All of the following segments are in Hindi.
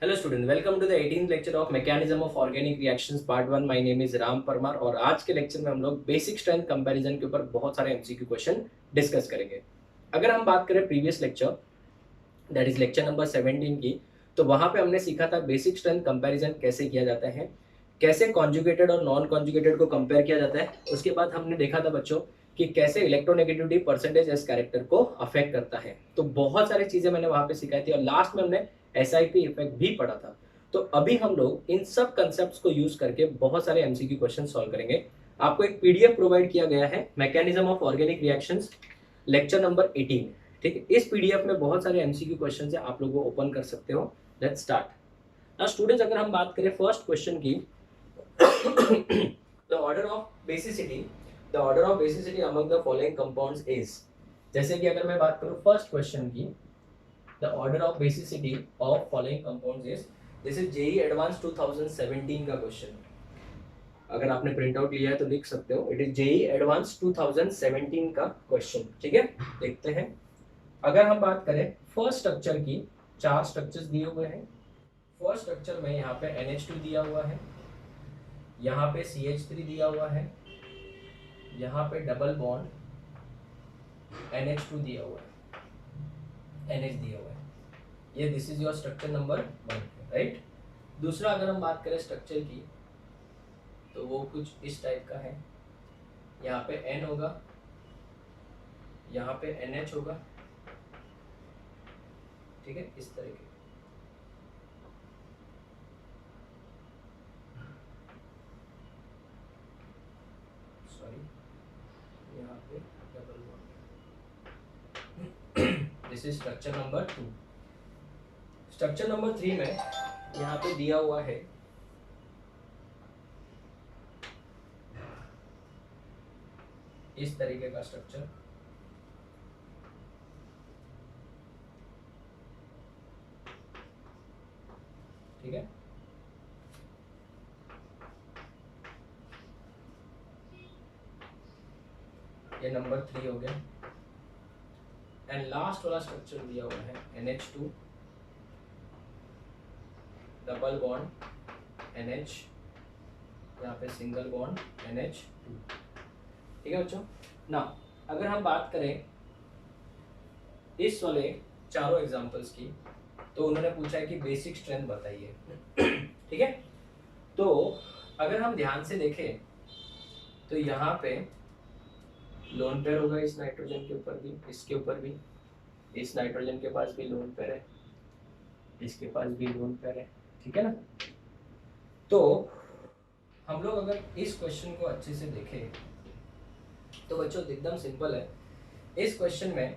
Hello student, welcome to the 18th lecture of mechanism of organic reactions part 1। My name is Ram Parmar और आज के लेक्चर में हम लोग बेसिक स्ट्रेंथ कंपैरिजन के ऊपर बहुत सारे एमसीक्यू क्वेश्चन डिस्कस करेंगे। अगर हम बात करें previous lecture, that is lecture number 17 की, तो वहां पे हमने सीखा था बेसिक स्ट्रेंथ कंपैरिजन कैसे किया जाता है, कैसे कॉन्जुगेटेड और नॉन कॉन्जुगेटेड को कंपेयर किया जाता है। उसके बाद हमने देखा था बच्चों कि कैसे इलेक्ट्रोनेगेटिविटी परसेंटेज एस कैरेक्टर को अफेक्ट करता है। तो बहुत सारी चीजें मैंने वहां पे सिखाई थी और लास्ट में हमने एसआईपी इफेक्ट भी पढ़ा था। तो अभी हम लोग इन सब कंसेप्ट को यूज करके बहुत सारे एमसीक्यू क्वेश्चन सॉल्व करेंगे। आपको एक पीडीएफ प्रोवाइड किया गया है, mechanism of organic reactions, lecture number 18। ठीक है, इस पीडीएफ में बहुत सारे एमसीक्यू क्वेश्चन है, आप लोग वो ओपन कर सकते हो। Let's start. नाउ स्टूडेंट्स, अगर हम बात करें फर्स्ट क्वेश्चन की, the order of basicity the order of basicity among the following compounds is, जैसे कि अगर मैं बात करूं फर्स्ट क्वेश्चन की, the order of basicity of following compounds is, this is JEE advance 2017 का क्वेश्चन। अगर आपने प्रिंट आउट लिया है तो लिख सकते हो, इट इज जेई एडवांस 2017 का क्वेश्चन। ठीक है, देखते हैं। अगर हम बात करें फर्स्ट स्ट्रक्चर की, चार स्ट्रक्चर्स दिए हुए हैं। फर्स्ट स्ट्रक्चर में यहाँ पे NH2 दिया हुआ है, यहाँ पे CH3 दिया हुआ है, यहाँ पे डबल बॉन्ड NH2 दिया हुआ है, NH दिया हुआ है। ये this is your structure number 1, right. दूसरा अगर हम बात करें स्ट्रक्चर की, तो वो कुछ इस टाइप का है। यहाँ पे N होगा, यहाँ पे NH होगा, ठीक है, इस तरीके। सॉरी, यहाँ पे double bond. This is structure number 2। Structure number 3 में यहाँ पे दिया हुआ है इस तरीके का स्ट्रक्चर। ठीक है, ये नंबर 3 हो गया। एंड लास्ट वाला स्ट्रक्चर दिया हुआ है NH2 डबल बॉन्ड NH, यहाँ पे सिंगल बॉन्ड NH2। ठीक है बच्चों। ना अगर हम बात करें इस वाले चारों एग्जांपल्स की, तो उन्होंने पूछा है कि बेसिक स्ट्रेंथ बताइए। ठीक है, तो अगर हम ध्यान से देखें तो यहाँ पे लोन पेयर होगा इस नाइट्रोजन के ऊपर भी, इसके ऊपर भी, इस नाइट्रोजन के पास भी लोन पेयर है, इसके पास भी लोन पेयर है। ठीक है ना। तो हम लोग अगर इस क्वेश्चन को अच्छे से देखें तो बच्चों एकदम सिंपल है। इस क्वेश्चन में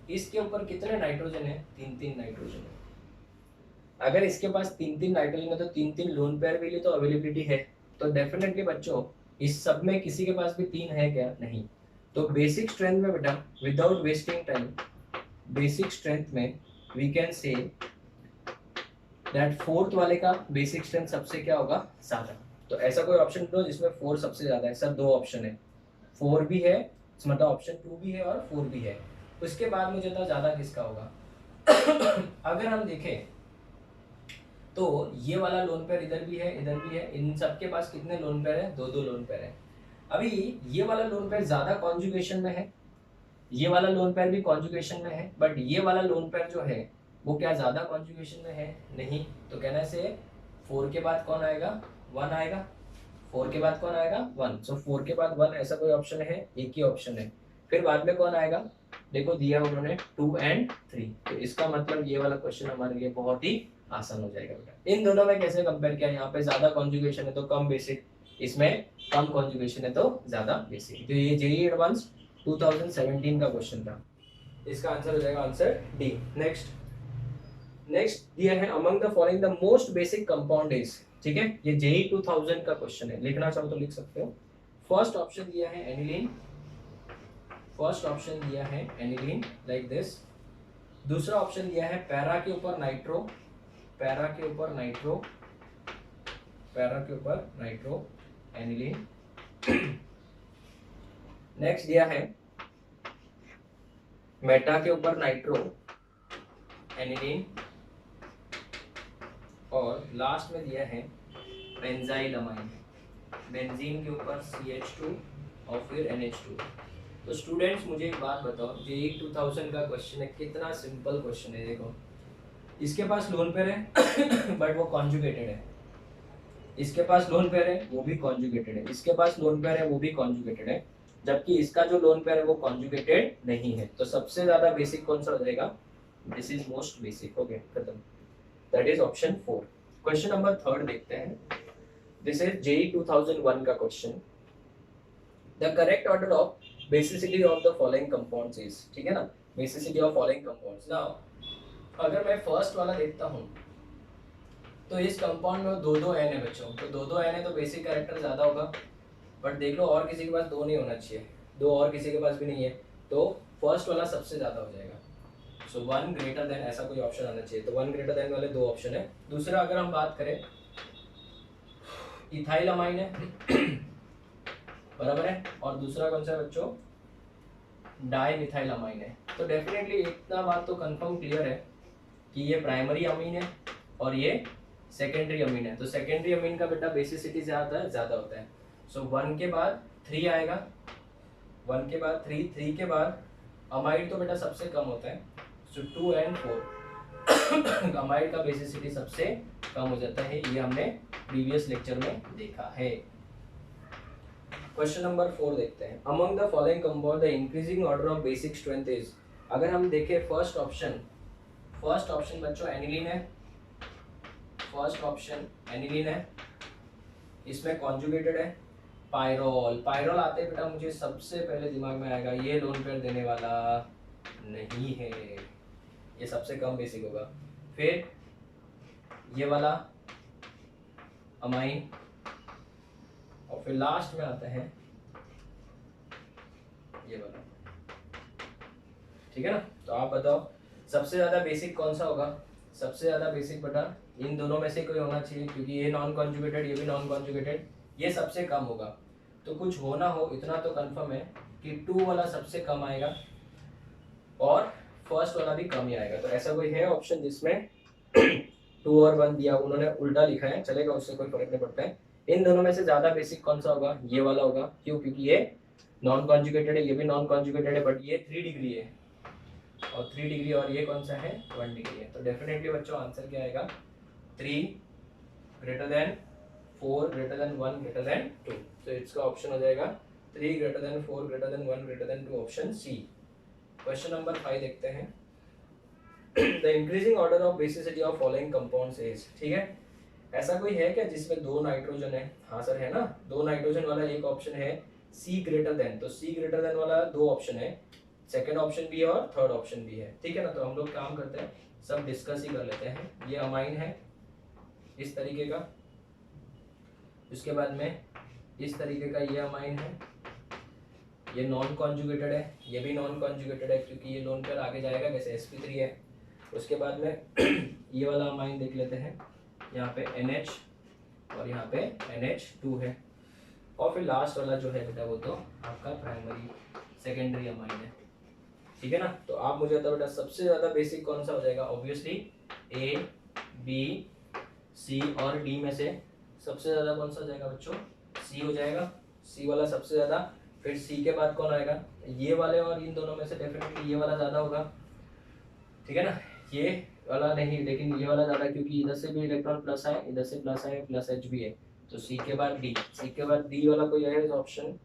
इसके ऊपर कितने नाइट्रोजन है? 3-3 नाइट्रोजन है। अगर इसके पास 3-3 नाइट्रोजन है तो 3-3 लोन पेयर भी तो अवेलेबिलिटी है। तो डेफिनेटली बच्चों इस सब में किसी के पास भी 3 है क्या? नहीं। तो बेसिक स्ट्रेंथ में बेटा, without wasting time, basic strength में we can say that fourth वाले का बेसिक स्ट्रेंथ सबसे क्या होगा? ज्यादा। तो ऐसा कोई ऑप्शन दो जिसमें 4 सबसे ज्यादा है। सर 2 ऑप्शन है, 4 भी है, मतलब ऑप्शन 2 भी है और 4 भी है। उसके बाद मुझे तो ज्यादा किसका होगा? अगर हम देखें तो ये वाला लोन पेयर इधर भी है, इधर भी है। इन सबके पास कितने लोन पेयर है? 2-2 लोन पेयर है। अभी ये वाला लोन पेयर ज्यादा कॉन्जुगेशन में है, ये वाला लोन पेयर भी कॉन्जुगेशन में है, बट ये वाला लोन पेयर जो है वो क्या ज्यादा कॉन्जुगेशन में है? नहीं। तो कहना से 4 के बाद कौन आएगा? 1 आएगा। 4 के बाद कौन आएगा? 1। सो 4 के बाद 1 ऐसा कोई ऑप्शन है? एक ही ऑप्शन है। फिर बाद में कौन आएगा? देखो दिया उन्होंने 2 and 3। तो इसका मतलब ये वाला क्वेश्चन हमारे लिए बहुत ही आसान हो जाएगा बेटा। इन दोनों में कैसे कंपेयर किया? यहाँ पे ज्यादा कॉन्जुगेशन है तो कम बेसिक, इसमें कम कॉन्जुगेशन है तो ज्यादा बेसिक। तो ये जेईई एडवांस 2017 का क्वेश्चन था। इसका आंसर हो जाएगा आंसर डी। नेक्स्ट दिया है among the following the most basic compound is. ठीक है, ये जेईई 2000 का क्वेश्चन है, लिखना चाहो तो लिख सकते हो। फर्स्ट ऑप्शन दिया है एनिलीन, फर्स्ट ऑप्शन दिया है एनिलीन लाइक दिस। दूसरा ऑप्शन दिया है पैरा के ऊपर नाइट्रो, पैरा के ऊपर नाइट्रो, पैरा के ऊपर नाइट्रो एनिलीन। नेक्स्ट दिया है मेटा के ऊपर नाइट्रो एनिलीन। और लास्ट में दिया है बेंजाइलमाइन, बेंजीन के ऊपर CH2 और फिर NH2। तो स्टूडेंट्स मुझे एक बात बताओ, JEE 2000 का क्वेश्चन है, कितना सिंपल क्वेश्चन है। देखो इसके पास लोन पेयर है बट वो कॉन्जुगेटेड है, इसके पास लोन पेयर है वो भी कॉन्जुगेटेड है, इसके पास लोन पेयर है वो भी कॉन्जुगेटेड है, जबकि इसका जो लोन पेयर है वो कॉन्जुगेटेड नहीं है। तो सबसे ज्यादा बेसिक कौन सा हो जाएगा? This is most basic. Okay खत्म, that is option 4। Question number 3 देखते हैं। दिस इज JEE 2001 का question. The correct order of basicity of the following compounds is, ठीक है ना, basicity of following compounds. Now अगर मैं फर्स्ट वाला देखता हूँ तो इस कंपाउंड में दो दो एन है बच्चों, तो दो दो एन है तो बेसिक कैरेक्टर ज़्यादा होगा, बट देख लो और किसी के पास दो नहीं होना चाहिए, दो और किसी के पास भी नहीं है, तो फर्स्ट वाला सबसे ज़्यादा हो जाएगा। सो वन ग्रेटर देन ऐसा कोई ऑप्शन आना चाहिए, तो वन ग्रेटर देन वाले दो ऑप्शन है। दूसरा अगर हम बात करें इथाइलमाइन है बराबर है, और दूसरा कौन सा है बच्चों? डाइमिथाइलमाइन है। तो डेफिनेटली इतना बात तो कंफर्म क्लियर है कि ये प्राइमरी अमीन है और ये सेकेंडरी अमीन है। तो सेकेंडरी अमीन का बेटा बेसिसिटी ज़्यादा होता है। सो 1 के बाद 3 आएगा, 1 के बाद 3, 3 के बाद अमाइड तो बेटा सबसे कम होता है, सो 2 and 4 अमाइड का बेसिसिटी सबसे कम हो जाता है, ये हमने प्रीवियस लेक्चर में देखा है। क्वेश्चन नंबर 4 देखते हैं। Among the following compound the increasing order of basic strength is. अगर हम देखें फर्स्ट ऑप्शन बच्चों एनिलीन है, फर्स्ट ऑप्शन एनिलीन है, इसमें कॉन्जुगेटेड है। पायरोल, पायरोल आते ही बेटा मुझे सबसे पहले दिमाग में आएगा ये लोन पेयर देने वाला नहीं है, ये सबसे कम बेसिक होगा। फिर ये वाला अमाइन, और फिर लास्ट में आता है ये वाला, ठीक है ना। तो आप बताओ सबसे ज्यादा बेसिक कौन सा होगा? सबसे ज्यादा बेसिक बेटा इन दोनों में से कोई होना चाहिए, क्योंकि ये नॉन कॉन्जुगेटेड, ये भी नॉन कॉन्जुगेटेड, ये सबसे कम होगा। तो कुछ हो ना हो इतना तो कंफर्म है कि 2 वाला सबसे कम आएगा और फर्स्ट वाला भी कम ही आएगा। तो ऐसा कोई है ऑप्शन जिसमें 2 और 1 दिया, उन्होंने उल्टा लिखा है, चलेगा, उससे कोई फर्क नहीं पड़ता है। इन दोनों में से ज्यादा बेसिक कौन सा होगा? ये वाला होगा। क्यों? क्योंकि ये नॉन कॉन्जुगेटेड है, ये भी नॉन कॉन्जुगेटेड है, बट ये 3 डिग्री है और 3 डिग्री, और ये कौन सा है? 1 डिग्री है। तो डेफिनेटली बच्चों आंसर क्या आएगा? 3 greater than 4 greater than 1 greater than 2। तो इसका ऑप्शन हो जाएगा 3 greater than 4 greater than 1 greater than 2, option C. Question number 5 देखते हैं। The increasing order of basicity of following compounds is, ठीक है। ऐसा कोई है क्या जिसमें 2 नाइट्रोजन है? हाँ सर है ना, 2 नाइट्रोजन वाला एक ऑप्शन है सी ग्रेटर देन, तो सी ग्रेटर देन वाला 2 ऑप्शन है, सेकेंड ऑप्शन भी है और थर्ड ऑप्शन भी है, ठीक है ना। तो हम लोग काम करते हैं, सब डिस्कस ही कर लेते हैं। ये अमाइन है इस तरीके का, उसके बाद में इस तरीके का ये अमाइन है, ये नॉन कॉन्जुगेटेड है, ये भी नॉन कॉन्जुगेटेड है क्योंकि ये लोन पेयर आगे जाएगा कैसे? sp3 है। उसके बाद में ये वाला अमाइन देख लेते हैं, यहाँ पे NH और यहाँ पे NH2 है, और फिर लास्ट वाला जो है बेटा वो तो आपका प्राइमरी सेकेंडरी अमाइन है, ठीक है ना। तो आप मुझे बताओ बेटा सबसे ज़्यादा बेसिक कौन सा हो जाएगा? ऑब्वियसली A, B, C और D में से सबसे ज़्यादा कौन सा हो जाएगा बच्चों? C हो जाएगा, C वाला सबसे ज़्यादा। फिर C के बाद कौन आएगा? ये वाले, और इन दोनों में से डेफिनेटली ये वाला ज़्यादा होगा, ठीक है ना। ये वाला नहीं, लेकिन ये वाला ज़्यादा, क्योंकि इधर से भी इलेक्ट्रॉन प्लस है, इधर से प्लस है, प्लस H भी है। तो C के बाद D, C के बाद D वाला कोई है ऑप्शन?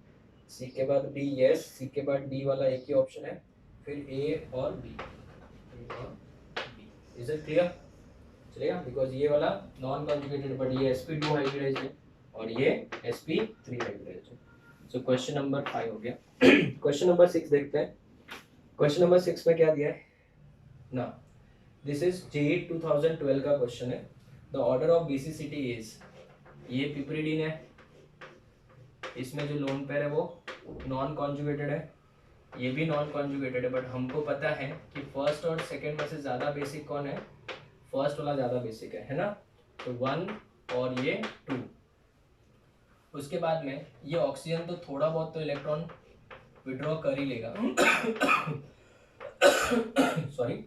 C के बाद D, यस, C के बाद D वाला एक ही ऑप्शन है, फिर A और B, इज इट क्लियर? चलेगा, बिकॉज ये वाला नॉन कॉन्जुगेटेड, बट ये sp2 हाइब्रिडाइज्ड है और ये sp3 हाइब्रिडाइज्ड है। सो क्वेश्चन नंबर 5 हो गया। क्वेश्चन नंबर 6 देखते हैं। क्वेश्चन नंबर 6 में क्या दिया है ना, दिस इज JEE 2012 का क्वेश्चन है। The order of basicity is, ये पिपरिडीन है, इसमें जो लोन पेयर है वो नॉन कॉन्जुगेटेड है, ये भी नॉन कॉन्जुगेटेड है, बट हमको पता है कि फर्स्ट और सेकेंड में से ज़्यादा बेसिक कौन है? फर्स्ट वाला ज़्यादा बेसिक है ना। तो 1 और ये 2। उसके बाद में ये ऑक्सीजन तो थोड़ा बहुत तो इलेक्ट्रॉन विड्रॉ कर ही लेगा सॉरी,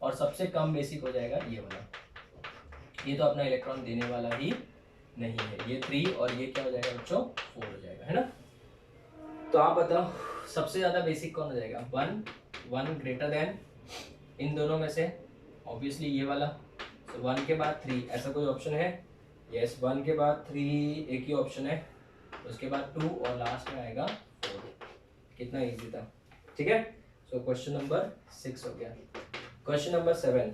और सबसे कम बेसिक हो जाएगा ये वाला, ये तो अपना इलेक्ट्रॉन देने वाला ही नहीं है, ये 3 और ये क्या हो जाएगा बच्चों 4 हो जाएगा, है ना। तो आप बताओ सबसे ज्यादा बेसिक कौन हो जाएगा, 1 ग्रेटर देन इन दोनों में से, ऑब्वियसली ये वाला। तो 1 के बाद 3, ऐसा कोई ऑप्शन है? यस, 1 के बाद 3 एक ही ऑप्शन है, उसके बाद 2 और लास्ट में आएगा 4। कितना इजी था, ठीक है। सो क्वेश्चन नंबर 6 हो गया। Question number 7,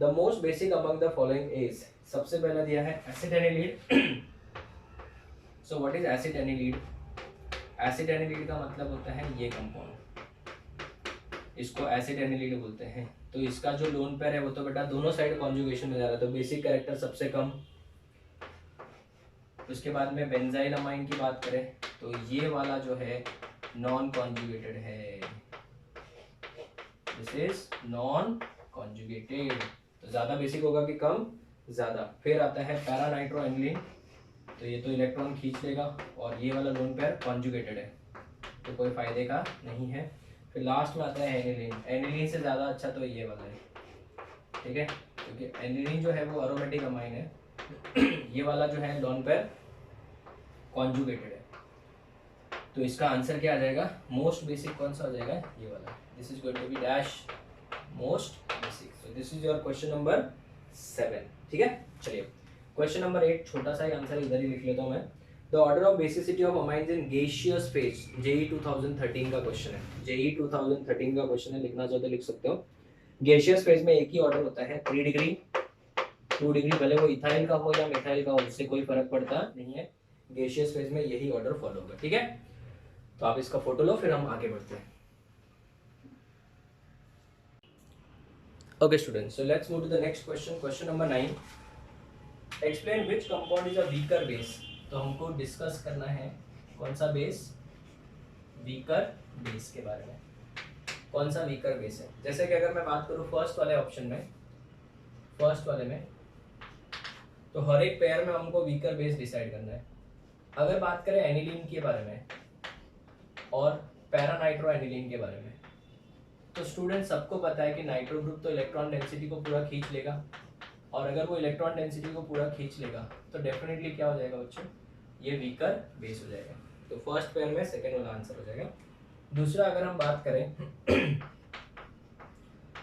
the most basic among the following is, सबसे पहला दिया है acid anilide. So what is acid anilide? Acid anilide का मतलब होता है ये कंपाउंड, इसको एसिड एनिलीड बोलते हैं। तो इसका जो लोन पेयर है वो तो बेटा दोनों साइड कॉन्जुगेशन में जा रहा है, तो बेसिक कैरेक्टर सबसे कम। उसके बाद में बेंजाइल अमाइन की बात करें तो ये वाला जो है नॉन कॉन्जुगेटेड है, दिस इज नॉन कॉन्जुगेटेड। तो ज्यादा बेसिक होगा कि कम? ज्यादा। फिर आता है पैरा नाइट्रो एनिलीन, तो ये तो इलेक्ट्रॉन खींच लेगा, और ये वाला लोन पेयर कॉन्जुगेटेड है तो कोई फायदे का नहीं है। फिर लास्ट में आता है एनिलीन, एनिलीन से ज़्यादा अच्छा तो ये वाला है, ठीक है, क्योंकि एनिलीन जो है वो एरोमेटिक अमाइन है, ये वाला जो है लोन पेयर कॉन्जुगेटेड है। तो इसका आंसर क्या आ जाएगा, मोस्ट बेसिक कौन सा हो जाएगा, ये वाला। This is going to be dash most basic. So this is your question number 7, ठीक है। चलिए क्वेश्चन नंबर 8, छोटा सा ही आंसर इधर ही लिख लेता हूँ मैं। The order of basicity of amines in gaseous phase, JEE 2013 का क्वेश्चन है, जेई 2013 का क्वेश्चन है, लिखना चाहो तो लिख सकते हो। गैसियस फेज में एक ही ऑर्डर होता है, 3 डिग्री 2 डिग्री, भले वो इथाइल का हो या मिथाइल का हो, उससे कोई फर्क पड़ता नहीं है, गैसियस फेज में यही ऑर्डर फॉलो होगा, ठीक है। तो आप इसका फोटो लो, फिर हम आगे बढ़ते हैं। Okay students, so let's move to the next question, question number 9, explain which compound is a weaker base. तो हमको डिस्कस करना है कौन सा बेस, वीकर बेस के बारे में। कौन सा वीकर बेस है, जैसे कि अगर मैं बात करूँ फर्स्ट वाले ऑप्शन में, फर्स्ट वाले में तो हर एक पेयर में हमको वीकर बेस डिसाइड करना है। अगर बात करें एनिलीन के बारे में और पैरा नाइट्रो एनिलीन के बारे में, तो स्टूडेंट सबको पता है कि नाइट्रो ग्रुप तो इलेक्ट्रॉन डेंसिटी को पूरा खींच लेगा, और अगर वो इलेक्ट्रॉन डेंसिटी को पूरा खींच लेगा तो डेफिनेटली क्या हो जाएगा बच्चों, ये वीकर बेस हो जाएगा। तो फर्स्ट पेयर में सेकेंड वाला आंसर हो जाएगा। दूसरा अगर हम बात करें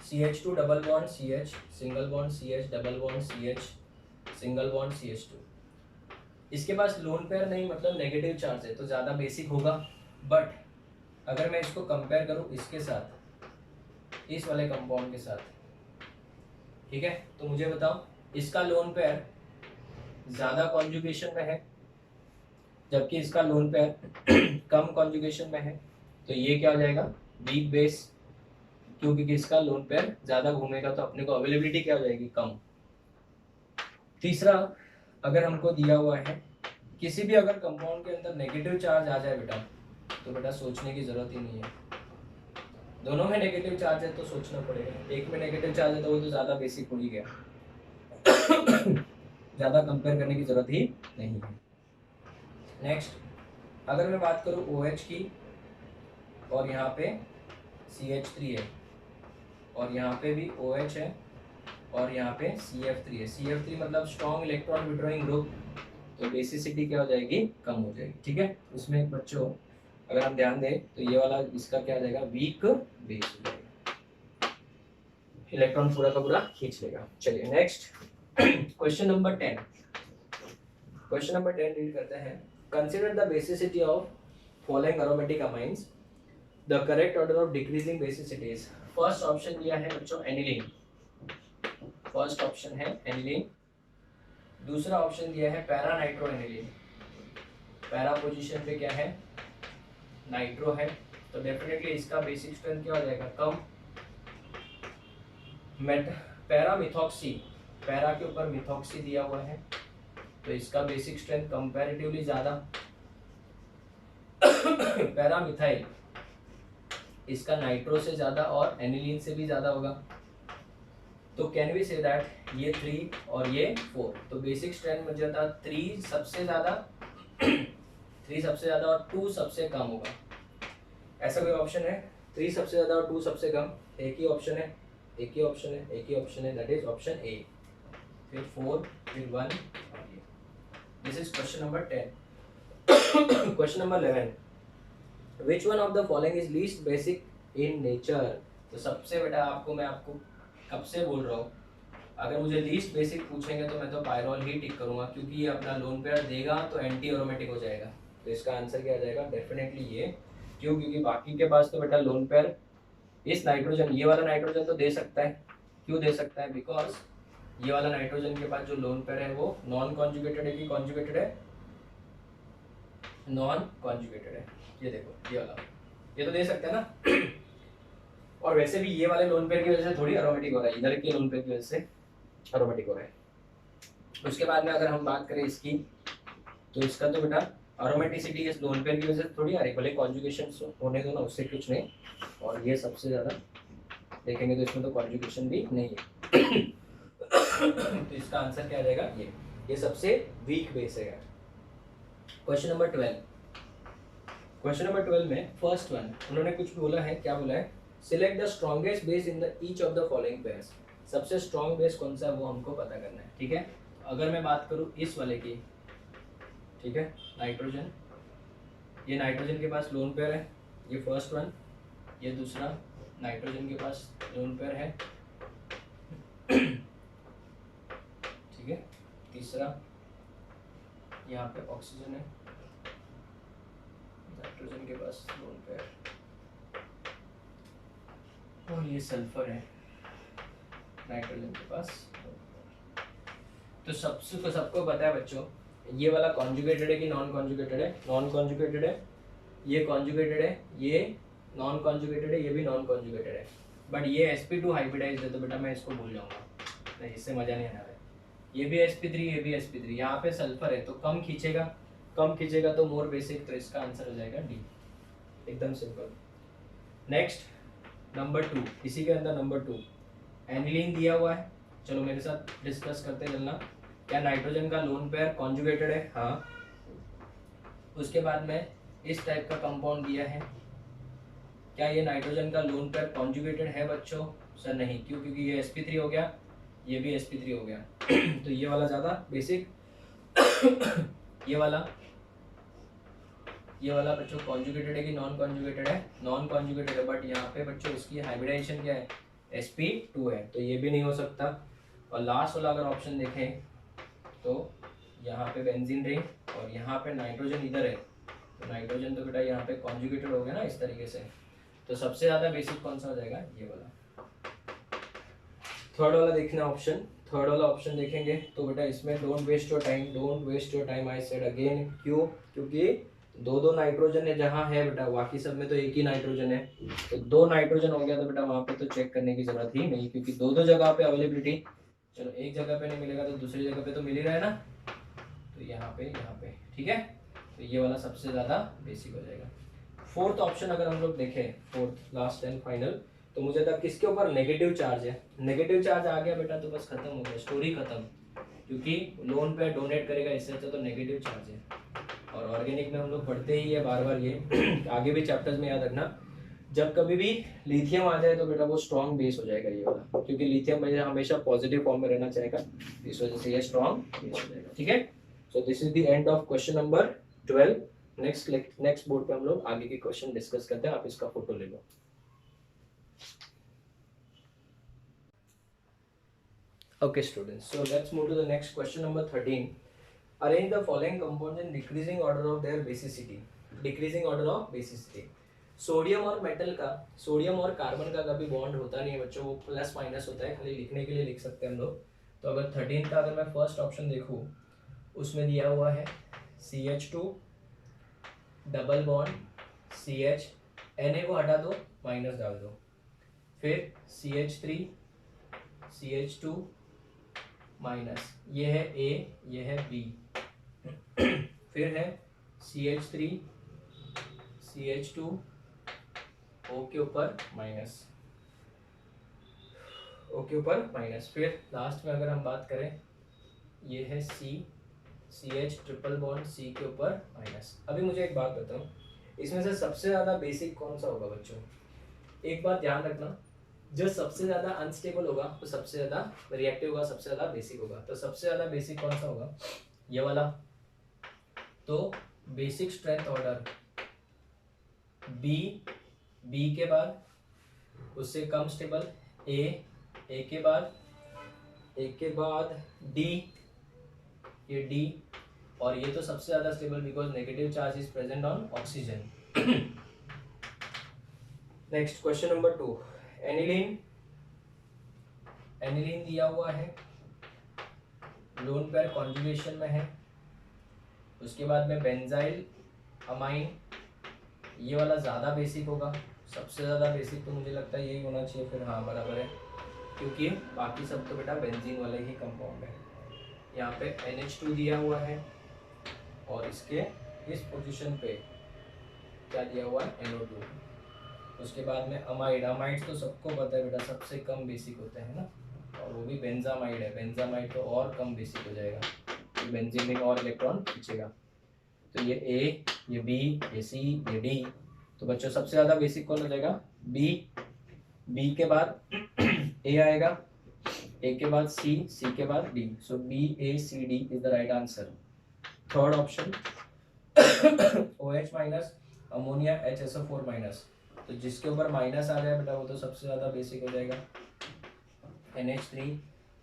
CH2 double bond CH, single bond CH, double bond CH, single bond CH2, इसके पास लोन पेयर नहीं, मतलब नेगेटिव चार्ज है, तो ज़्यादा बेसिक होगा। बट अगर मैं इसको कंपेयर करूँ इसके साथ, इस वाले कंपाउंड के साथ, ठीक है, तो मुझे बताओ इसका लोन पेयर ज़्यादा कॉन्जुगेशन में है, जबकि इसका लोन पेयर कम कॉन्जुगेशन में है, तो ये क्या हो जाएगा, वीक बेस। क्योंकि इसका लोन पेयर ज़्यादा घूमेगा तो अपने को अवेलेबिलिटी क्या हो जाएगी, कम। तीसरा, अगर हमको दिया हुआ है किसी भी अगर कंपाउंड के अंदर नेगेटिव चार्ज आ जाए बेटा, तो बेटा सोचने की ज़रूरत ही नहीं है। दोनों में नेगेटिव चार्ज है तो सोचना पड़ेगा, एक में नेगेटिव चार्ज है तो वो तो ज़्यादा बेसिक हो ही गया, ज़्यादा कंपेयर करने की ज़रूरत ही नहीं है। नेक्स्ट, अगर मैं बात करूँ OH की, और यहाँ पे CH3 है, और यहाँ पे भी OH है, और यहाँ पे CF3 है, CF3 मतलब स्ट्रॉन्ग इलेक्ट्रॉन विड्रॉइंग ग्रुप, तो बेसिसिटी क्या हो जाएगी, कम हो जाएगी, ठीक है। उसमें बच्चों अगर हम ध्यान दें तो ये वाला इसका क्या आ जाएगा, वीक बेस हो जाएगा, इलेक्ट्रॉन पूरा का पूरा खींच लेगा। चलिए next question number 10, question number 10 read करते हैं। Consider the basicity of following aromatic amines, the correct order of decreasing basicity is. First option दिया है बच्चों एनिलीन, फर्स्ट ऑप्शन है एनिलीन। दूसरा ऑप्शन दिया है para nitro aniline, para position पे क्या है, नाइट्रो है, तो डेफिनेटली इसका बेसिक स्ट्रेंथ क्या हो जाएगा, कम। पैरा मिथॉक्सी, पैरा के ऊपर मिथॉक्सी दिया हुआ है, तो इसका बेसिक स्ट्रेंथ कंपैरेटिवली ज़्यादा। पैरा मिथाइल, इसका नाइट्रो से ज़्यादा और एनिलीन से भी ज़्यादा होगा, तो कैन वी से दैट ये 3 और ये 4, तो बेसिक स्ट्रेंथ मुझे था 3 सबसे ज़्यादा 3 सबसे ज़्यादा और 2 सबसे कम होगा। ऐसा कोई ऑप्शन है 3 सबसे ज़्यादा और 2 सबसे कम? एक ही ऑप्शन है, एक ही ऑप्शन है, एक ही ऑप्शन है, दैट इज ऑप्शन ए। फिर 4, फिर 1 और ये। This is question number 10। Question number 11, which one of the following is least basic in nature. तो सबसे बेटा मैं आपको कब से बोल रहा हूँ, अगर मुझे लीस्ट बेसिक पूछेंगे तो मैं तो पायरोल ही टिक करूंगा, क्योंकि ये अपना लोन पेयर देगा तो एंटी एरोमेटिक हो जाएगा। तो इसका आंसर क्या आ जाएगा, डेफिनेटली ये। क्यों, क्योंकि बाकी के पास तो बेटा लोन पेयर इस नाइट्रोजन, ये वाला नाइट्रोजन तो दे सकता है। क्यों दे सकता है, बिकॉज ये वाला नाइट्रोजन के पास जो लोन पेयर है वो नॉन कॉन्जुगेटेड है कि कॉन्जुगेटेड है, नॉन कॉन्जुगेटेड है। ये देखो ये वाला, ये तो दे सकते हैं ना। और वैसे भी ये वाले लोन पेयर की वजह से थोड़ी एरोमेटिक हो रहा है, इधर के लोन पेयर की वजह से एरोमेटिक हो रहा है। उसके बाद में अगर हम बात करें इसकी, तो इसका तो बेटा एरोमेटिसिटी इस लोन पेयर की वजह से थोड़ी आ रही, भले कॉन्जुगेशन होने दो ना, उससे कुछ नहीं। और ये सबसे ज़्यादा देखेंगे तो इसमें तो कॉन्जुगेशन भी नहीं है। तो इसका आंसर क्या आ जाएगा, ये सबसे वीक बेस है। क्वेश्चन नंबर 12, क्वेश्चन नंबर 12 में फर्स्ट वन उन्होंने कुछ बोला है, क्या बोला है, select the strongest base in the each of the following pairs. सबसे स्ट्रॉन्ग बेस कौन सा है वो हमको पता करना है, ठीक है। अगर मैं बात करूँ इस वाले की, ठीक है, नाइट्रोजन, ये नाइट्रोजन के पास लोन पेयर है, ये फर्स्ट वन, ये दूसरा नाइट्रोजन के पास लोन पेयर है, ठीक है, तीसरा यहाँ पे ऑक्सीजन है, नाइट्रोजन के पास लोन पेयर, और ये सल्फर है नाइट्रोजन के पास। तो सबको पता है बच्चों, ये वाला कॉन्जुगेटेड है कि नॉन कॉन्जुगेटेड है, नॉन कॉन्जुगेटेड है, ये कॉन्जुगेटेड है, ये नॉन कॉन्जुगेटेड है, ये भी नॉन कॉन्जुगेटेड है। बट ये sp2 हाइब्रिडाइज है, तो बेटा मैं इसको भूल जाऊंगा, नहीं इससे मजा नहीं आना है। ये भी sp3, ये भी sp3, यहाँ पे सल्फर है तो कम खींचेगा तो मोर बेसिक, तो इसका आंसर हो जाएगा डी, एकदम सिंपल। नेक्स्ट नंबर 2, इसी के अंदर नंबर 2 एनिलीन दिया हुआ है। चलो मेरे साथ डिस्कस करते चलना, क्या नाइट्रोजन का लोन पेयर कॉन्जुगेटेड है, हाँ। उसके बाद में इस टाइप का कंपाउंड दिया है, क्या ये नाइट्रोजन का लोन पेयर कॉन्जुगेटेड है बच्चों, सर नहीं, क्यों, क्योंकि ये sp3 हो गया, ये भी sp3 हो गया। तो ये वाला ज़्यादा बेसिक, ये वाला बच्चों कॉन्जुगेटेड है कि नॉन कॉन्जुगेटेड है, नॉन कॉन्जुगेटेड है, बट यहाँ पे बच्चों इसकी हाइब्रिडाइजेशन क्या है, sp2 है, तो ये भी नहीं हो सकता। और लास्ट वाला अगर ऑप्शन देखें तो यहाँ पे बेंजीन रिंग और यहाँ पे नाइट्रोजन इधर है, तो नाइट्रोजन तो बेटा यहाँ पे कॉन्जुगेटेड हो गया ना इस तरीके से। तो सबसे ज़्यादा बेसिक कौन सा हो जाएगा, ये वाला। थर्ड वाला देखना ऑप्शन, थर्ड वाला ऑप्शन देखेंगे तो बेटा इसमें don't waste your time, I said again. क्यों, क्योंकि दो नाइट्रोजन है जहाँ है बेटा, बाकी सब में तो एक ही नाइट्रोजन है, तो 2 नाइट्रोजन हो गया तो बेटा वहाँ पे तो चेक करने की जरूरत ही नहीं, क्योंकि दो जगह पे अवेलेबिलिटी, चलो एक जगह पे नहीं मिलेगा तो दूसरी जगह पे तो मिल ही रहा है ना, तो यहाँ पे ठीक है। तो ये वाला सबसे ज़्यादा बेसिक हो जाएगा। फोर्थ ऑप्शन अगर हम लोग देखें, फोर्थ लास्ट एंड फाइनल, तो मुझे तक किसके ऊपर नेगेटिव चार्ज है, नेगेटिव चार्ज आ गया बेटा तो बस खत्म हो गया, स्टोरी खत्म, क्योंकि लोन पे डोनेट करेगा, इससे अच्छा तो नेगेटिव चार्ज है। और ऑर्गेनिक में हम लोग पढ़ते ही है बार बार, ये आगे भी चैप्टर्स में याद रखना, जब कभी भी लिथियम आ जाए तो बेटा वो स्ट्रॉन्ग बेस हो जाएगा ये वाला, क्योंकि लिथियम हमेशा पॉजिटिव फॉर्म में रहना चाहेगा, इस वजह से ये स्ट्रॉन्ग बेस हो जाएगा, ठीक है। सो this is the end of question number 12। Next board पे हम लोग आगे के क्वेश्चन डिस्कस करते हैं, आप इसका फोटो ले लो। Okay students, so let's move to the next question number 13. Arrange the following compounds in decreasing order of their basicity. Decreasing order of basicity. Sodium और मेटल का, सोडियम और कार्बन का कभी बॉन्ड होता नहीं है बच्चों, वो प्लस माइनस होता है, खाली लिखने के लिए लिख सकते हैं हम लोग। तो अगर 13 का अगर मैं फर्स्ट ऑप्शन देखूँ, उसमें दिया हुआ है CH2 double bond CH, Na को हटा दो, माइनस डाल दो, फिर CH3 CH2 माइनस, ये है A, ये है B, फिर है CH3 CH2 O के ऊपर माइनस, O के ऊपर माइनस, फिर लास्ट में अगर हम बात करें, ये है C CH triple bond C के ऊपर माइनस। अभी मुझे एक बात बताओ, इसमें से सबसे ज़्यादा बेसिक कौन सा होगा बच्चों, एक बात ध्यान रखना, जो सबसे ज्यादा अनस्टेबल होगा वो सबसे ज्यादा रिएक्टिव होगा, सबसे ज्यादा बेसिक होगा। तो सबसे ज्यादा बेसिक कौन सा होगा? ये वाला। तो basic strength order B, B के बाद उससे कम स्टेबल ए, ए के बाद डी, ये डी, और ये तो सबसे ज्यादा stable because negative charge is present on oxygen. Next question number 2, aniline. Aniline दिया हुआ है, लोन पेयर कॉन्जुगेशन में है। उसके बाद में बेंजाइल अमाइन, ये वाला ज़्यादा बेसिक होगा, सबसे ज़्यादा बेसिक तो मुझे लगता है यही होना चाहिए फिर। हाँ बराबर है, क्योंकि बाकी सब तो बेटा बेंजीन वाले ही कंपाउंड है। यहाँ पे NH2 दिया हुआ है और इसके इस पोजीशन पे क्या दिया हुआ है? NO2। उसके बाद में अमाइड। अमाइड तो सबको पता है बेटा सबसे कम बेसिक होते हैं ना, और वो भी बेंजामाइड है। बेंजामाइड तो और कम बेसिक हो जाएगा, तो बेंजीन में और इलेक्ट्रॉन खींचेगा। तो ये ए, ये बी, ये सी, ये डी। तो बच्चों सबसे ज़्यादा बेसिक कौन हो जाएगा? बी। बी के बाद ए आएगा, ए के बाद सी, सी के बाद D. So B A C D is the right answer. Third option OH minus, ammonia HSO4 minus. तो जिसके ऊपर माइनस आ जाए बेटा वो तो सबसे ज़्यादा बेसिक हो जाएगा। NH3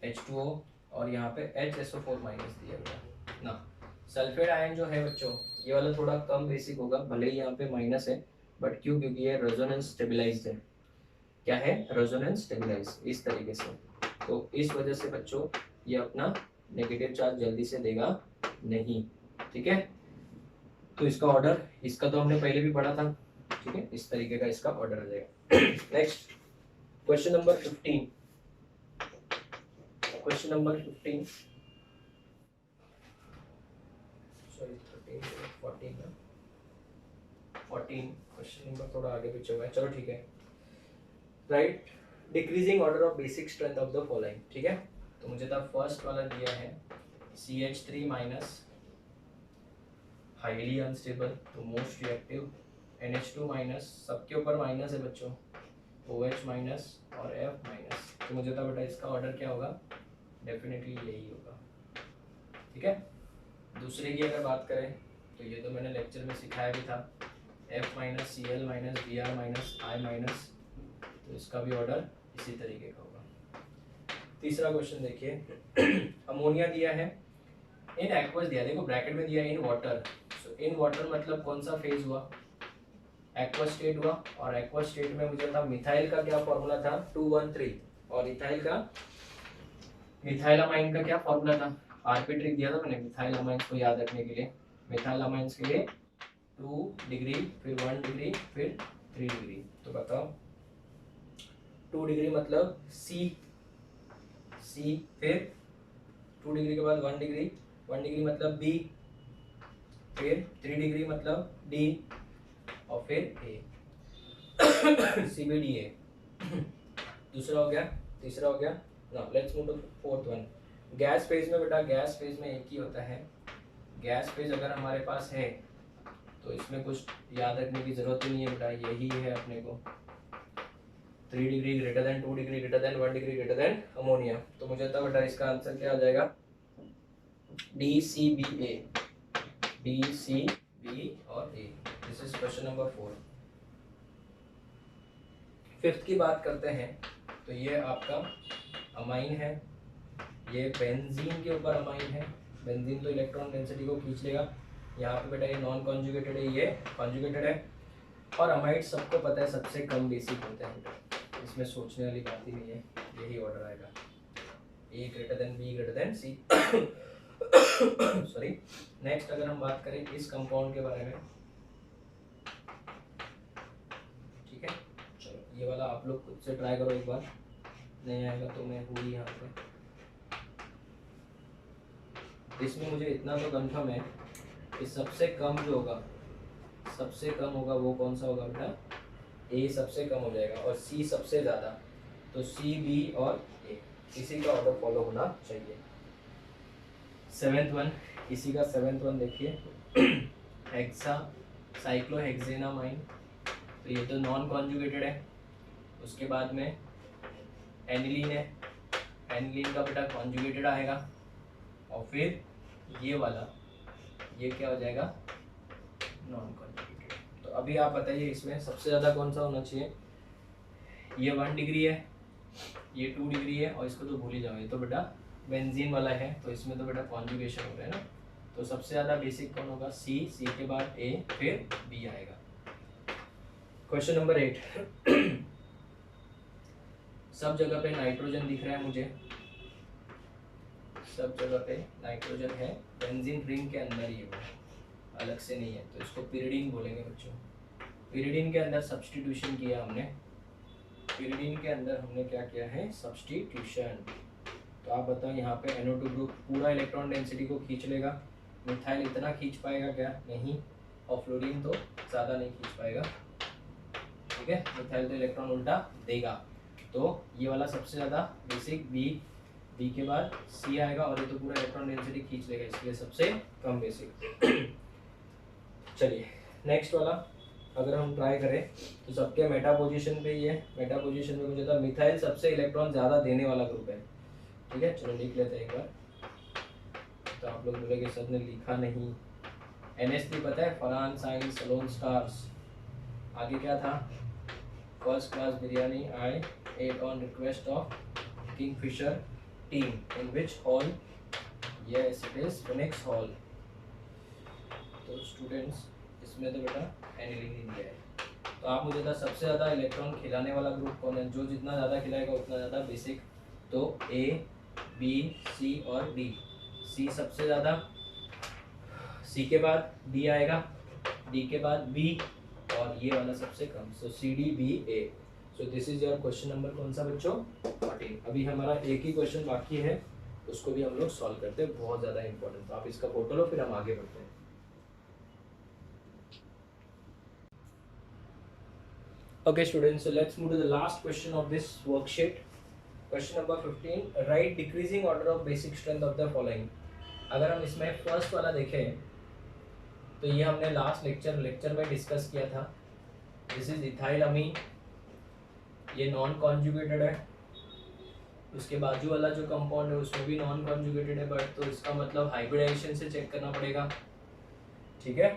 H2O और यहाँ पे HSO4 माइनस दिया गया ना। सल्फेट आयन जो है बच्चों ये वाला थोड़ा कम बेसिक होगा, भले ही यहाँ पे माइनस है, बट क्यों? क्योंकि ये रेजोनेंस स्टेबलाइज्ड है। क्या है? रेजोनेंस स्टेबलाइज इस तरीके से। तो इस वजह से बच्चों ये अपना नेगेटिव चार्ज जल्दी से देगा नहीं, ठीक है। तो इसका ऑर्डर, इसका तो हमने पहले भी पढ़ा था, ठीक है, इस तरीके का इसका ऑर्डर आ जाएगा। Next question number 15। Question number 15 sorry 13 14 ना 14 क्वेश्चन नंबर थोड़ा आगे पीछे हुआ है, चलो ठीक है। Right, decreasing order of basic strength of the following, ठीक है। तो मुझे था फर्स्ट वाला दिया है CH3 माइनस, हाईली अनस्टेबल तो मोस्ट रिएक्टिव। NH2 माइनस, सबके ऊपर माइनस है बच्चों, OH माइनस और F माइनस। तो मुझे था बेटा इसका ऑर्डर क्या होगा? डेफिनेटली यही होगा, ठीक है। दूसरे की अगर बात करें तो ये तो मैंने लेक्चर में सिखाया भी था, F minus, Cl minus, Br minus, I minus. तो इसका भी ऑर्डर इसी तरीके का होगा। तीसरा क्वेश्चन देखिए, अमोनिया दिया है, इन एक्वस दिया, देखो ब्रैकेट में दिया in water. So in water मतलब कौन सा फेज हुआ? एक्वस स्टेट हुआ। और एक्वस स्टेट में मुझे था मिथाइल का क्या फॉर्मूला था? 213। और इथाइल का, मिथाइलामाइन का क्या फॉर्मूला था? आरपी ट्रिक दिया था मैंने मिथाइलामाइन को याद रखने के लिए। मिथाइलामाइन के लिए 2 डिग्री, फिर 1 डिग्री, फिर 3 डिग्री। तो बताओ 2 डिग्री मतलब सी, सी, फिर 2 डिग्री के बाद 1 डिग्री, 1 डिग्री मतलब बी, फिर 3 डिग्री मतलब डी, और फिर ए। CBDA। दूसरा हो गया, तीसरा हो गया। Now let's move to fourth one. Gas phase में बेटा, गैस फेज में एक ही होता है। गैस फेज अगर हमारे पास है तो इसमें कुछ याद रखने की जरूरत ही नहीं है बेटा, यही है अपने को। 3 degree greater than 2 degree greater than 1 degree greater than ammonia. तो मुझे तो बेटा इसका आंसर क्या आ जाएगा? DCBA, DCB और A। This is question number 4। Fifth की बात करते हैं तो ये आपका अमाइन है, ये बेंजीन के ऊपर अमाइन है। बेंजीन तो इलेक्ट्रॉन डेंसिटी को खींच लेगा। यहाँ पे बेटा ये नॉन कॉन्जुगेटेड है, ये कॉन्जुगेटेड है। और अमाइड सबको पता है सबसे कम बेसिक होते हैं, इसमें सोचने वाली बात ही नहीं है, यही ऑर्डर आएगा, A greater than B greater than C। Sorry. Next अगर हम बात करें इस कंपाउंड के बारे में, ठीक है, चलो ये वाला आप लोग खुद से ट्राई करो एक बार, नहीं आएगा तो मैं पूरी यहाँ पे। इसमें मुझे इतना तो कंफर्म है कि सबसे कम जो होगा, सबसे कम होगा वो कौन सा होगा बेटा? A सबसे कम हो जाएगा और C सबसे ज़्यादा। तो C, B और A, इसी का ऑर्डर फॉलो होना चाहिए। 7th वन, इसी का 7th वन देखिए, हेक्सा साइक्लोहेक्सेनामाइन। तो ये तो नॉन कॉन्जुगेटेड है। उसके बाद में एनिलीन है, एनिलीन का बेटा कॉन्जुगेटेड आएगा, और फिर ये वाला, ये क्या हो जाएगा, नॉन कॉन्जुगेटेड। तो अभी आप बताइए इसमें सबसे ज़्यादा कौन सा होना चाहिए। ये 1 डिग्री है, ये 2 डिग्री है, और इसको तो भूल ही जाओ, ये तो बेटा बेंजीन वाला है, तो इसमें तो बेटा कॉन्जुगेशन हो रहा है ना। तो सबसे ज़्यादा बेसिक कौन होगा, सी, सी के बाद ए, फिर बी आएगा। क्वेश्चन नंबर 8 सब जगह पे नाइट्रोजन दिख रहा है मुझे, सब जगह पे नाइट्रोजन है, बेंजीन रिंग के अंदर ही है, अलग से नहीं है, तो इसको पिरिडीन बोलेंगे बच्चों। पिरिडीन के अंदर सब्स्टिट्यूशन किया हमने, पिरिडीन के अंदर हमने क्या किया है, सब्स्टिट्यूशन। तो आप बताओ यहाँ पे NO2 ग्रुप पूरा इलेक्ट्रॉन डेंसिटी को खींच लेगा, मिथाइल इतना खींच पाएगा क्या, नहीं, और फ्लोरीन तो ज़्यादा नहीं खींच पाएगा, ठीक है, मिथाइल तो इलेक्ट्रॉन उल्टा देगा। तो ये वाला सबसे ज़्यादा बेसिक, बी के बाद सी आएगा, और ये तो पूरा इलेक्ट्रॉन डेंसिटी खींच लेगा, इसलिए सबसे कम बेसिक। चलिए नेक्स्ट वाला अगर हम ट्राई करें तो सबके मेटा पोजीशन पे ही है, मेटा पोजीशन पे मुझे था मिथाइल सबसे इलेक्ट्रॉन ज़्यादा देने वाला ग्रुप है, ठीक है। चलो लिख लेते हैं एक बार, तो आप लोग बोलेंगे सर ने लिखा नहीं। NH3 पता है, फरहान साइंस सलोन स्टार्स, आगे क्या था, first class biryani I ate on request of Kingfisher team in which hall, yes it is Phoenix hall. तो स्टूडेंट्स इसमें तो बेटा एनिलीन इंडिया है। तो आप मुझे बता सबसे ज़्यादा इलेक्ट्रॉन खिलाने वाला ग्रुप कौन है, जो जितना ज़्यादा खिलाएगा उतना ज़्यादा बेसिक। तो A, B, C और D। C सबसे ज़्यादा, C के बाद D आएगा, D के बाद B, और ये वाला सबसे कम। सो C, D, B, A। So this is your question number कौन सा बच्चों, 14। अभी हमारा एक ही क्वेश्चन बाकी है, उसको भी हम लोग सॉल्व करते हैं, बहुत ज़्यादा इंपॉर्टेंट। तो आप इसका फोटो लो, फिर हम आगे बढ़ते हैं। Okay students, so let's move to the last question of this worksheet. Question number 15, write decreasing order of basic strength of the following. अगर हम इसमें फर्स्ट वाला देखें तो ये हमने लास्ट लेक्चर में डिस्कस किया था। दिस इज इथाइल अमीन, ये नॉन कॉन्जुगेटेड है। उसके बाजू वाला जो कंपाउंड है उसमें भी नॉन कॉन्जुगेटेड है, बट तो इसका मतलब हाइब्रिडाइजेशन से चेक करना पड़ेगा, ठीक है।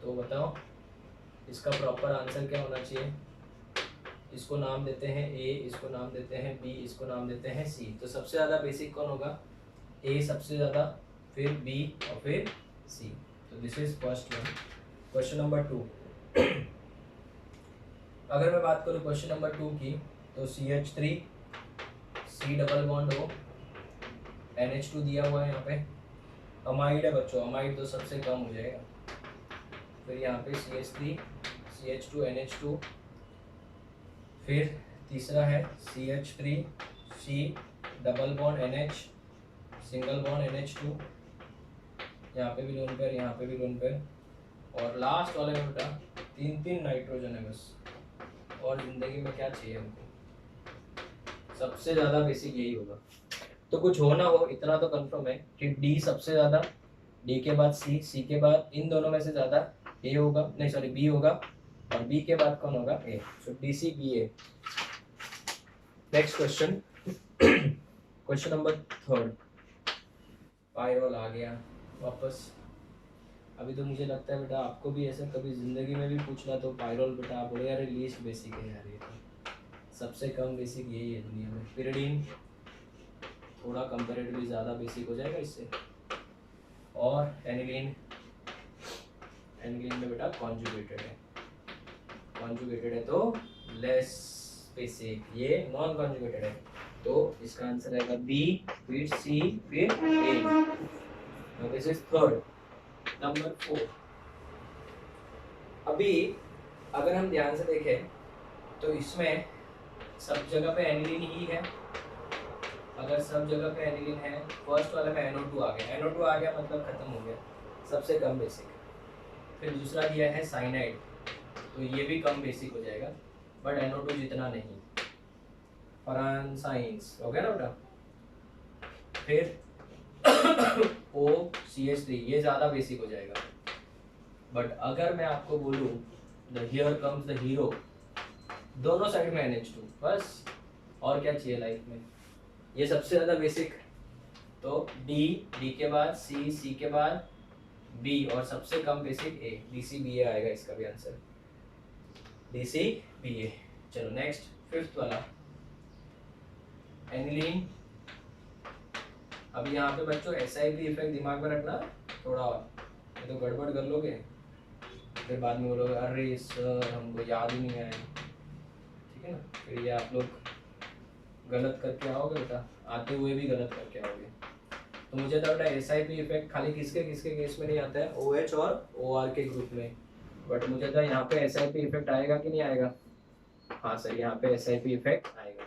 तो बताओ इसका प्रॉपर आंसर क्या होना चाहिए। इसको नाम देते हैं A, इसको नाम देते हैं B, इसको नाम देते हैं C। तो सबसे ज़्यादा बेसिक कौन होगा, A सबसे ज़्यादा, फिर B और फिर C। तो this is first one. Question number 2 अगर मैं बात करूँ क्वेश्चन नंबर 2 की, तो CH3 C double bond O NH2 दिया हुआ है, यहाँ पे अमाइड है बच्चों, अमाइड तो सबसे कम हो जाएगा। फिर यहाँ पे CH3 CH2 NH2, फिर तीसरा है CH3 C double bond NH single bond NH2, यहाँ पे भी लोन पेयर, यहाँ पे भी लोन पेयर, और लास्ट वाले में बेटा 3 नाइट्रोजन है बस। और जिंदगी में क्या चाहिए हमको, सबसे ज़्यादा बेसिक यही होगा। तो कुछ हो ना हो इतना तो कंफर्म है कि D सबसे ज़्यादा, D के बाद C, C के बाद इन दोनों में से ज़्यादा A होगा, नहीं सॉरी B होगा, और B के बाद कौन होगा, A। So DCBA। Next question, question number 3, pyrrole आ गया वापस। अभी तो मुझे लगता है बेटा आपको भी ऐसा कभी जिंदगी में भी पूछना तो पायरोल बेटा आप बोले यार लीस्ट बेसिक है यार, ये तो सबसे कम बेसिक यही है दुनिया में। पिरिडीन थोड़ा कंपेरेटिवली ज़्यादा बेसिक हो जाएगा इससे, और एनिलीन में बेटा कॉन्जुगेटेड है, कॉन्जुगेटेड है तो लेस बेसिक, ये नॉन कॉन्जुगेटेड है। तो इसका आंसर आएगा बी, फिर सी, फिर A. Now this is third. Number 4, अभी अगर हम ध्यान से देखें तो इसमें सब जगह पे एनिलीन ही है। अगर सब जगह पे एनिलीन है, फर्स्ट वाले में NO2 आ गया, NO2 आ गया मतलब खत्म हो गया, सबसे कम बेसिक। फिर दूसरा दिया है साइनाइड, तो ये भी कम बेसिक हो जाएगा, बट NO2 जितना नहीं। फरहान साइंस हो गया ना बेटा। फिर OCH3 ये ज़्यादा बेसिक हो जाएगा, बट अगर मैं आपको बोलूँ the here comes the hero, दोनों साइड में NH2 बस, और क्या चाहिए लाइफ में, ये सबसे ज़्यादा बेसिक। तो डी, डी के बाद सी, सी के बाद बी और सबसे कम basic A, D C B ए आएगा इसका भी आंसर, डी सी बी ए। चलो नेक्स्ट फिफ्थ वाला एनिलीन। अब यहाँ पे बच्चों SIP इफेक्ट दिमाग में रखना थोड़ा, ये तो गड़बड़ कर लोगे फिर बाद में बोलोगे अरे सर हमको याद ही नहीं आया, ठीक है ना, फिर ये आप लोग गलत करके आओगे बेटा, आते हुए भी गलत करके आओगे। तो मुझे तो बेटा SIP इफेक्ट खाली किसके किसके केस में नहीं आता है, OH और OR के ग्रुप में, बट मुझे तो यहाँ पे SIP इफेक्ट आएगा कि नहीं आएगा, हाँ सर यहाँ पे SIP इफेक्ट आएगा।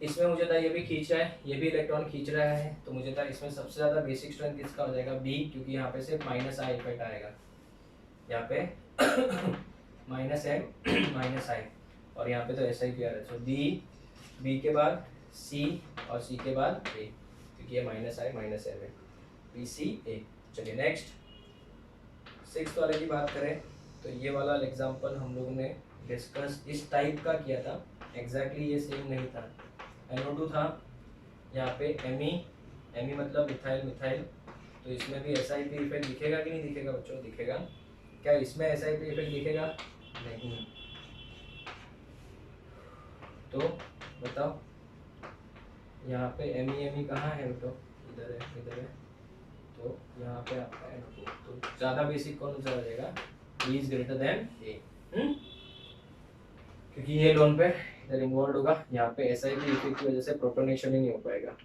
इसमें मुझे था ये भी खींच रहा है, ये भी इलेक्ट्रॉन खींच रहा है, तो मुझे था इसमें सबसे ज़्यादा बेसिक स्ट्रेंथ किसका हो जाएगा, बी, क्योंकि यहाँ पे सिर्फ -I इफेक्ट आएगा, यहाँ पे -N -I और यहाँ पे तो SIP आ रहा है। तो बी के बाद सी और सी के बाद ए, क्योंकि ये -I -N है, BCA। चलिए नेक्स्ट सिक्स्थ वाले की बात करें तो ये वाला एग्जाम्पल हम लोगों ने डिस्कस इस टाइप का किया था, एग्जैक्टली ये सेम नहीं था। NO2 था, यहाँ पे Me मतलब मिथाइल, तो इसमें भी SIP इफेक्ट दिखेगा कि नहीं दिखेगा बच्चों, दिखेगा। क्या इसमें SIP इफेक्ट दिखेगा, नहीं, तो बताओ यहाँ पे Me कहाँ है बेटो, इधर है, तो यहाँ पे आपका NO2, तो ज़्यादा बेसिक कौन सा हो जाएगा, B is greater than A, क्योंकि ये लोन पे इधर इन्वॉल्व होगा, यहाँ पे SIP इफेक्ट की वजह से प्रोटोनेशन ही नहीं हो पाएगा।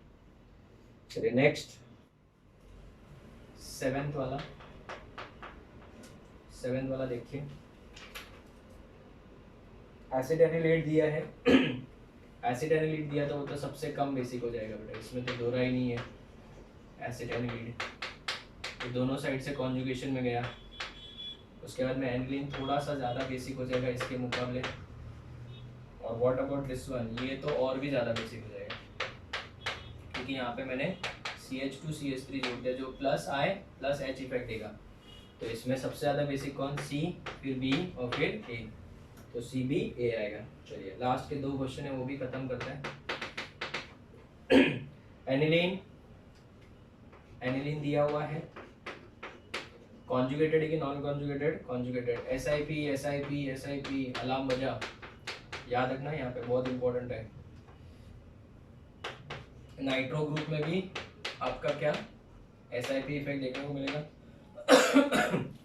चलिए नेक्स्ट सेवेंथ वाला देखिए, एसिड एनिलीड दिया है। एसिड एनिलीड दिया तो वो तो सबसे कम बेसिक हो जाएगा बेटा, इसमें तो दो राय ही नहीं है। एसिड एनिलीड तो दोनों साइड से कॉन्जुगेशन में गया, उसके बाद में एनिलीन थोड़ा सा ज़्यादा बेसिक हो जाएगा इसके मुकाबले। और व्हाट अबाउट दिस वन, ये तो और भी ज़्यादा बेसिक हो जाएगा, क्योंकि यहाँ पे मैंने CH2CH3 जोड़ दिया जो +I +H इफेक्ट देगा, तो इसमें सबसे ज़्यादा बेसिक कौन, C, फिर B और फिर A, तो CBA आएगा। चलिए लास्ट के दो क्वेश्चन है वो भी खत्म करते हैं। एनिलीन दिया हुआ है, कॉन्जुगेटेड है कि non conjugated, conjugated, SIP alarm बजा, याद रखना यहाँ पे बहुत इंपॉर्टेंट है। नाइट्रो ग्रुप में भी आपका क्या SIP इफेक्ट देखने को मिलेगा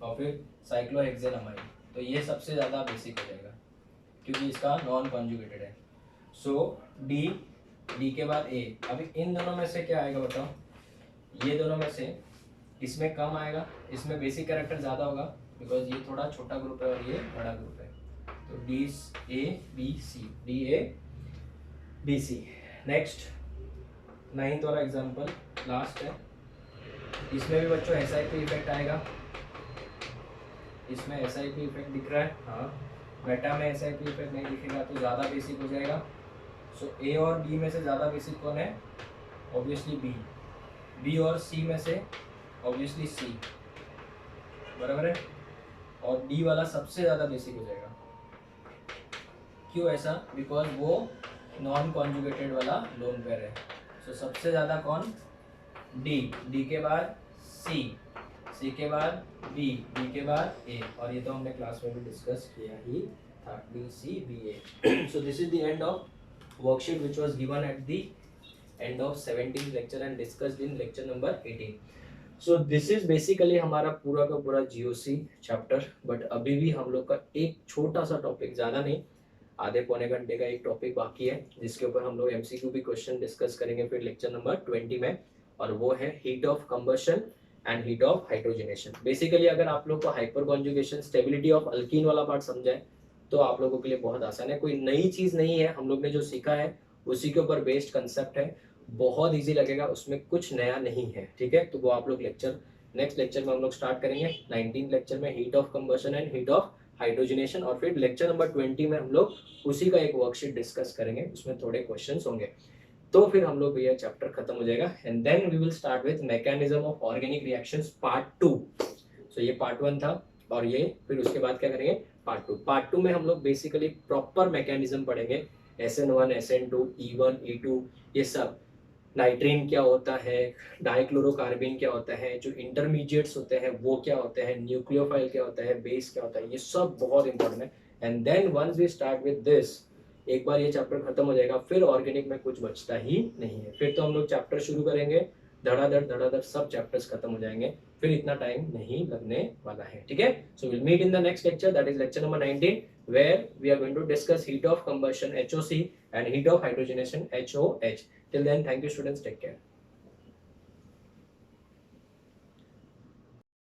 और फिर साइक्लोहेक्सेनामाइड, तो ये सबसे ज़्यादा बेसिक हो जाएगा क्योंकि इसका नॉन कॉन्जुगेटेड है। सो डी के बाद A। अभी इन दोनों में से क्या आएगा बताओ, ये दोनों में से इसमें कम आएगा, इसमें बेसिक कैरेक्टर ज़्यादा होगा बिकॉज ये थोड़ा छोटा ग्रुप है और ये बड़ा ग्रुप है, तो DABC। नेक्स्ट 9th वाला एग्जाम्पल लास्ट है, इसमें भी बच्चों SIP इफेक्ट आएगा, इसमें SIP इफेक्ट दिख रहा है, हाँ, बेटा में SIP इफेक्ट नहीं दिखेगा तो ज़्यादा बेसिक हो जाएगा। सो A और B में से ज़्यादा बेसिक कौन है, ऑब्वियसली B और C में से ऑब्वियसली C, बराबर है, और D वाला सबसे ज़्यादा बेसिक हो जाएगा। क्यों ऐसा, बिकॉज वो नॉन कॉन्जुगेटेड वाला लोन पेयर है। सो सबसे ज़्यादा कौन, D के बाद C के बाद B के बाद A, और ये तो हमने क्लास में भी डिस्कस किया ही था, DCBA। So this is the end of worksheet which was given at the end of 17th lecture and discussed in lecture number 18। So this is basically हमारा पूरा का पूरा GOC चैप्टर, बट अभी भी हम लोग का एक छोटा सा टॉपिक, ज़्यादा नहीं, आधे पौने घंटे का एक टॉपिक बाकी है जिसके ऊपर हम लोग MCQ भी क्वेश्चन डिस्कस करेंगे फिर लेक्चर नंबर 20 में, और वो है heat of combustion and heat of hydrogenation. Basically अगर आप लोग को hyper conjugation, stability of alkyne वाला पार्ट समझाए तो आप लोगों के लिए बहुत आसान है, कोई नई चीज़ नहीं है, हम लोग ने जो सीखा है उसी के ऊपर बेस्ड कंसेप्ट है, बहुत ईजी लगेगा, उसमें कुछ नया नहीं है, ठीक है। तो वो आप लोग नेक्स्ट लेक्चर में हम लोग स्टार्ट करेंगे, 19th लेक्चर में heat of combustion and heat of hydrogenation, और फिर लेक्चर नंबर 20 में हम लोग उसी का एक वर्कशीट डिस्कस करेंगे, उसमें थोड़े क्वेश्चंस होंगे, तो फिर हम लोग ये चैप्टर खत्म हो जाएगा and then we will start with mechanism of organic reactions part 2। सो ये पार्ट 1 था, और ये फिर उसके बाद क्या करेंगे, पार्ट टू में हम लोग बेसिकली प्रॉपर मैकेनिज्म पढ़ेंगे, SN1 SN2 E1 E2 ये सब, नाइट्रीन क्या होता है, डाइक्लोरोकार्बिन क्या होता है, जो इंटरमीडिएट्स होते हैं वो क्या होते हैं, न्यूक्लियोफाइल क्या होता है, बेस क्या होता है, ये सब बहुत इंपॉर्टेंट है। And then once we start with this, एक बार ये चैप्टर खत्म हो जाएगा फिर ऑर्गेनिक में कुछ बचता ही नहीं है, फिर तो हम लोग चैप्टर शुरू करेंगे, धड़ाधड़ सब चैप्टर्स खत्म हो जाएंगे, फिर इतना टाइम नहीं लगने वाला है, ठीक है। So will meet in the next lecture, that is lecture number 19, where we are going to discuss heat of combustion HOC and heat of hydrogenation HOH. Till then, thank you students, take care.